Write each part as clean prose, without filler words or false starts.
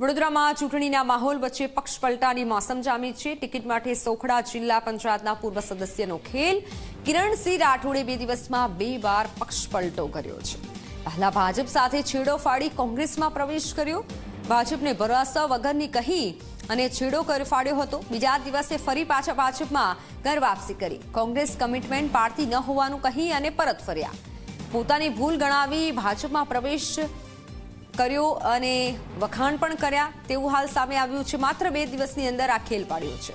વડોદરામાં ચૂંટણીના માહોલ વચ્ચે પક્ષ પલટાની મોસમ જામી છે। ટિકિટ માટે સોખડા જિલ્લા પંચાયતના પૂર્વ સદસ્યનો ખેલ। કિરણસિંહ રાઠોડે 2 દિવસમાં 2 વાર પક્ષ પલટો કર્યો છે। પહેલા ભાજપ સાથે છેડો ફાડી કોંગ્રેસમાં પ્રવેશ કર્યો। ભાજપને ભરોસા વગરની કહી અને છેડો ફાડ્યો હતો। બીજા દિવસે ફરી પાછા ભાજપમાં ઘર વાપસી કરી। કોંગ્રેસ કમિટમેન્ટ પાડતી ન હોવાનું કહી અને પરત ફર્યા। પોતાની ભૂલ ગણાવી ભાજપમાં પ્રવેશ કર્યો અને વખાણ પણ કર્યા તેવું હાલ સામે આવ્યું છે। માત્ર 2 દિવસની અંદર આ ખેલ પાડ્યો છે।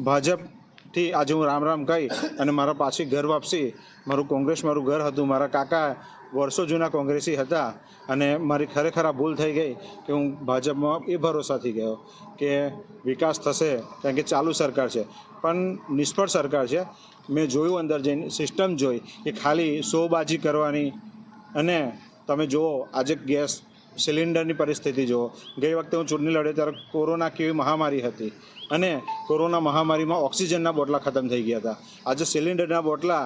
ભાજપથી આજે હું રામ રામ કહી અને મારા પાછી ઘર વાપસી। મારું કોંગ્રેસ મારું ઘર હતું। મારા કાકા વર્ષો જૂના કોંગ્રેસી હતા અને મારી ખરેખર આ ભૂલ થઈ ગઈ કે હું ભાજપમાં એ ભરોસાથી ગયો કે વિકાસ થશે, કારણ કે ચાલુ સરકાર છે પણ નિષ્ફળ સરકાર છે। મેં જોયું અંદર જઈને સિસ્ટમ જોઈ એ ખાલી શોબાજી કરવાની। અને તમે જુઓ આજે ગેસ સિલિન્ડરની પરિસ્થિતિ જુઓ। ગઈ વખતે હું ચૂંટણી લડ્યો ત્યારે કોરોના કેવી મહામારી હતી અને કોરોના મહામારીમાં ઓક્સિજનના બોટલા ખતમ થઈ ગયા હતા। આજે સિલિન્ડરના બોટલા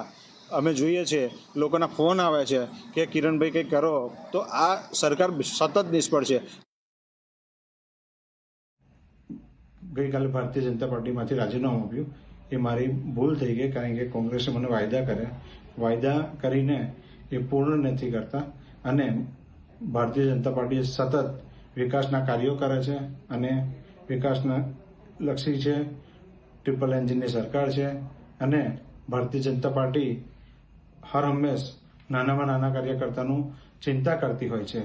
અમે જોઈએ છીએ, લોકોના ફોન આવે છે કે કિરણભાઈ કંઈક કરો, તો આ સરકાર સતત નિષ્ફળ છે। ગઈકાલે ભારતીય જનતા પાર્ટીમાંથી રાજીનામું આપ્યું એ મારી ભૂલ થઈ ગઈ, કારણ કે કોંગ્રેસે મને વાયદા કરીને એ પૂર્ણ નથી કરતા અને ભારતીય જનતા પાર્ટી સતત વિકાસના કાર્યો કરે છે અને વિકાસના લક્ષી છે। ટ્રિપલ એન્જિનની સરકાર છે અને ભારતીય જનતા પાર્ટી હર હંમેશ નાનામાં નાના કાર્યકર્તાનું ચિંતા કરતી હોય છે।